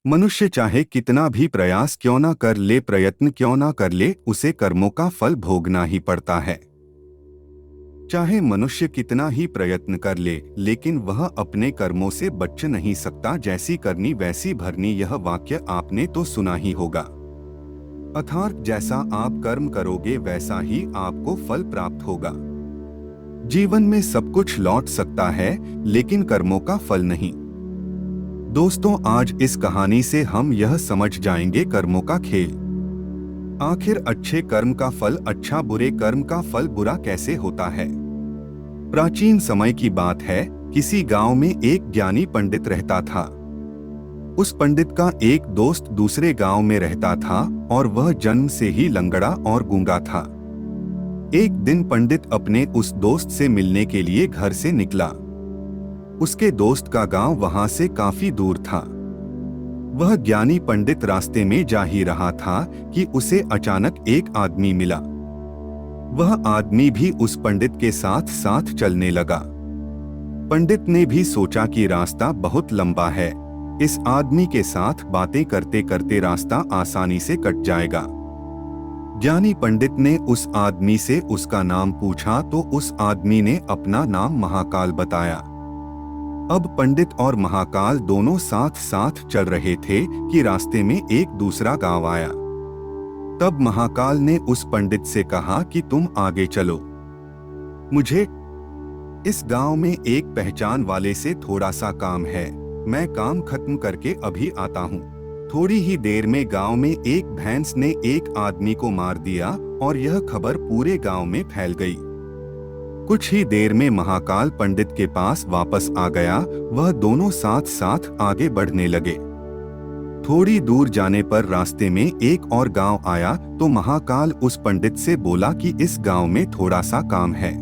मनुष्य चाहे कितना भी प्रयास क्यों ना कर ले, प्रयत्न क्यों ना कर ले, उसे कर्मों का फल भोगना ही पड़ता है। चाहे मनुष्य कितना ही प्रयत्न कर ले, लेकिन वह अपने कर्मों से बच नहीं सकता। जैसी करनी वैसी भरनी, यह वाक्य आपने तो सुना ही होगा। अर्थात जैसा आप कर्म करोगे वैसा ही आपको फल प्राप्त होगा। जीवन में सब कुछ लौट सकता है, लेकिन कर्मों का फल नहीं। दोस्तों, आज इस कहानी से हम यह समझ जाएंगे कर्मों का खेल। आखिर अच्छे कर्म का फल अच्छा, बुरे कर्म का फल बुरा कैसे होता है। प्राचीन समय की बात है, किसी गांव में एक ज्ञानी पंडित रहता था। उस पंडित का एक दोस्त दूसरे गांव में रहता था और वह जन्म से ही लंगड़ा और गूंगा था। एक दिन पंडित अपने उस दोस्त से मिलने के लिए घर से निकला। उसके दोस्त का गांव वहां से काफी दूर था। वह ज्ञानी पंडित रास्ते में जा ही रहा था कि उसे अचानक एक आदमी मिला। वह आदमी भी उस पंडित के साथ साथ चलने लगा। पंडित ने भी सोचा कि रास्ता बहुत लंबा है, इस आदमी के साथ बातें करते करते रास्ता आसानी से कट जाएगा। ज्ञानी पंडित ने उस आदमी से उसका नाम पूछा तो उस आदमी ने अपना नाम महाकाल बताया। अब पंडित और महाकाल दोनों साथ साथ चल रहे थे कि रास्ते में एक दूसरा गांव आया। तब महाकाल ने उस पंडित से कहा कि तुम आगे चलो, मुझे इस गांव में एक पहचान वाले से थोड़ा सा काम है, मैं काम खत्म करके अभी आता हूँ। थोड़ी ही देर में गांव में एक भैंस ने एक आदमी को मार दिया और यह खबर पूरे गांव में फैल गई। कुछ ही देर में महाकाल पंडित के पास वापस आ गया। वह दोनों साथ साथ आगे बढ़ने लगे। थोड़ी दूर जाने पर रास्ते में एक और गांव आया तो महाकाल उस पंडित से बोला कि इस गांव में थोड़ा सा काम है,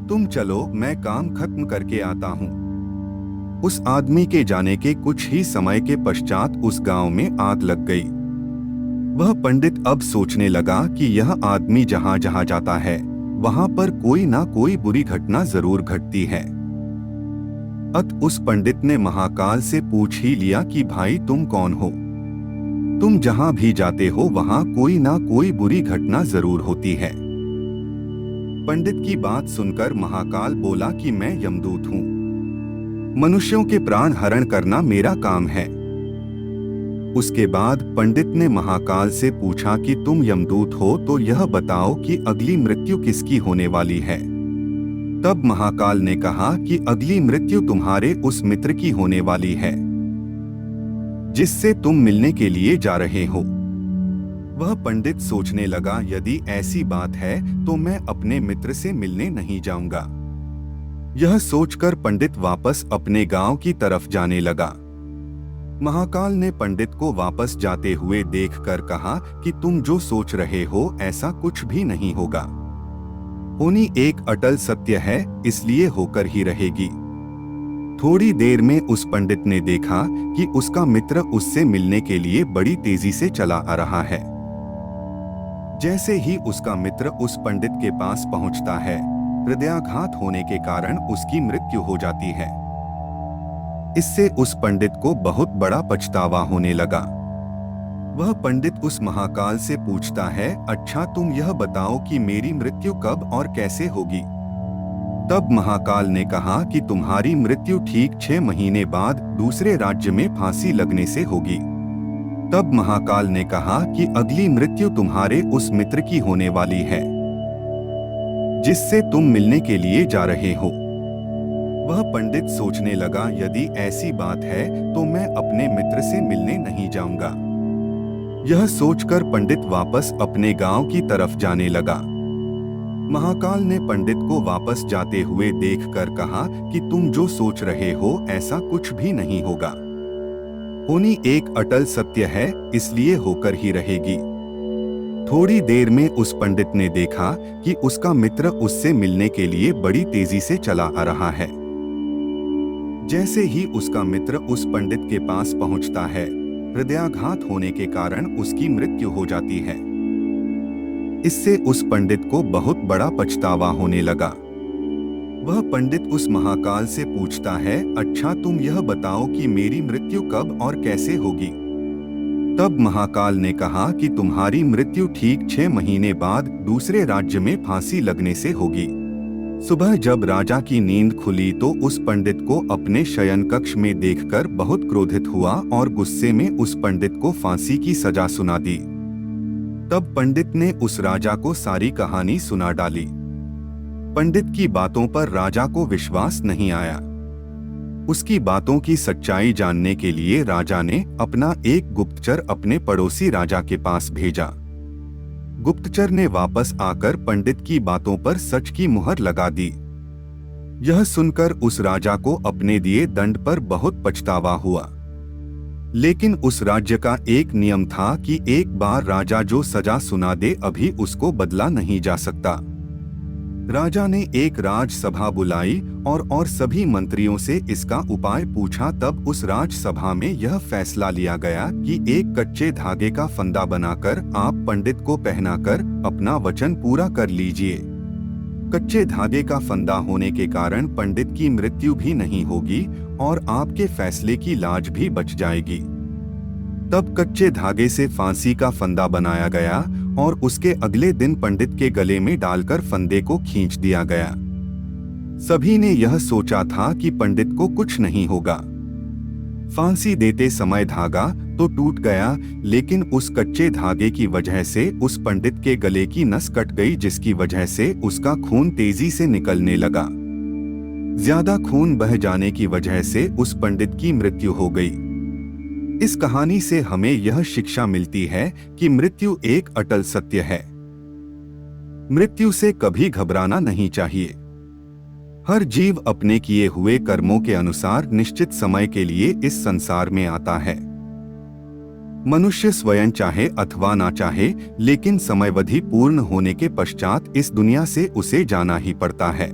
तुम चलो, मैं काम खत्म करके आता हूँ। उस आदमी के जाने के कुछ ही समय के पश्चात उस गांव में आग लग गई। वह पंडित अब सोचने लगा कि यह आदमी जहाँ जहाँ जाता है वहां पर कोई ना कोई बुरी घटना जरूर घटती है। उस पंडित ने महाकाल से पूछ ही लिया कि भाई तुम कौन हो, तुम जहां भी जाते हो वहां कोई ना कोई बुरी घटना जरूर होती है। पंडित की बात सुनकर महाकाल बोला कि मैं यमदूत हूँ, मनुष्यों के प्राण हरण करना मेरा काम है। उसके बाद पंडित ने महाकाल से पूछा कि तुम यमदूत हो तो यह बताओ कि अगली मृत्यु किसकी होने वाली है। तब महाकाल ने कहा कि अगली मृत्यु तुम्हारे उस मित्र की होने वाली है जिससे तुम मिलने के लिए जा रहे हो। वह पंडित सोचने लगा, यदि ऐसी बात है तो मैं अपने मित्र से मिलने नहीं जाऊंगा। यह सोचकर पंडित वापस अपने गांव की तरफ जाने लगा। महाकाल ने पंडित को वापस जाते हुए देखकर कहा कि तुम जो सोच रहे हो ऐसा कुछ भी नहीं होगा। होनी एक अटल सत्य है, इसलिए होकर ही रहेगी। थोड़ी देर में उस पंडित ने देखा कि उसका मित्र उससे मिलने के लिए बड़ी तेजी से चला आ रहा है। जैसे ही उसका मित्र उस पंडित के पास पहुंचता है, हृदयाघात होने के कारण उसकी मृत्यु हो जाती है। इससे उस पंडित को बहुत बड़ा पछतावा होने लगा। वह पंडित उस महाकाल से पूछता है, अच्छा तुम यह बताओ कि मेरी मृत्यु कब और कैसे होगी। तब महाकाल ने कहा कि तुम्हारी मृत्यु ठीक 6 महीने बाद दूसरे राज्य में फांसी लगने से होगी। तब महाकाल ने कहा कि अगली मृत्यु तुम्हारे उस मित्र की होने वाली है जिससे तुम मिलने के लिए जा रहे हो। वह पंडित सोचने लगा, यदि ऐसी बात है तो मैं अपने मित्र से मिलने नहीं जाऊंगा। यह सोचकर पंडित वापस अपने गांव की तरफ जाने लगा। महाकाल ने पंडित को वापस जाते हुए देखकर कहा कि तुम जो सोच रहे हो ऐसा कुछ भी नहीं होगा। होनी एक अटल सत्य है, इसलिए होकर ही रहेगी। थोड़ी देर में उस पंडित ने देखा कि उसका मित्र उससे मिलने के लिए बड़ी तेजी से चला आ रहा है। जैसे ही उसका मित्र उस पंडित के पास पहुंचता है, हृदयाघात होने के कारण उसकी मृत्यु हो जाती है। इससे उस पंडित को बहुत बड़ा पछतावा होने लगा। वह पंडित उस महाकाल से पूछता है, अच्छा तुम यह बताओ कि मेरी मृत्यु कब और कैसे होगी। तब महाकाल ने कहा कि तुम्हारी मृत्यु ठीक 6 महीने बाद दूसरे राज्य में फांसी लगने से होगी। सुबह जब राजा की नींद खुली तो उस पंडित को अपने शयन कक्ष में देखकर बहुत क्रोधित हुआ और गुस्से में उस पंडित को फांसी की सजा सुना दी। तब पंडित ने उस राजा को सारी कहानी सुना डाली। पंडित की बातों पर राजा को विश्वास नहीं आया। उसकी बातों की सच्चाई जानने के लिए राजा ने अपना एक गुप्तचर अपने पड़ोसी राजा के पास भेजा। गुप्तचर ने वापस आकर पंडित की बातों पर सच की मुहर लगा दी। यह सुनकर उस राजा को अपने दिए दंड पर बहुत पछतावा हुआ। लेकिन उस राज्य का एक नियम था कि एक बार राजा जो सजा सुना दे अभी उसको बदला नहीं जा सकता। राजा ने एक राजसभा बुलाई और सभी मंत्रियों से इसका उपाय पूछा। तब उस राजसभा में यह फैसला लिया गया कि एक कच्चे धागे का फंदा बनाकर आप पंडित को पहनाकर अपना वचन पूरा कर लीजिए। कच्चे धागे का फंदा होने के कारण पंडित की मृत्यु भी नहीं होगी और आपके फैसले की लाज भी बच जाएगी। तब कच्चे धागे से फांसी का फंदा बनाया गया और उसके अगले दिन पंडित के गले में डालकर फंदे को खींच दिया गया। सभी ने यह सोचा था कि पंडित को कुछ नहीं होगा। फांसी देते समय धागा तो टूट गया, लेकिन उस कच्चे धागे की वजह से उस पंडित के गले की नस कट गई, जिसकी वजह से उसका खून तेजी से निकलने लगा। ज्यादा खून बह जाने की वजह से उस पंडित की मृत्यु हो गई। इस कहानी से हमें यह शिक्षा मिलती है कि मृत्यु एक अटल सत्य है। मृत्यु से कभी घबराना नहीं चाहिए। हर जीव अपने किए हुए कर्मों के अनुसार निश्चित समय के लिए इस संसार में आता है। मनुष्य स्वयं चाहे अथवा ना चाहे, लेकिन समयावधि पूर्ण होने के पश्चात इस दुनिया से उसे जाना ही पड़ता है।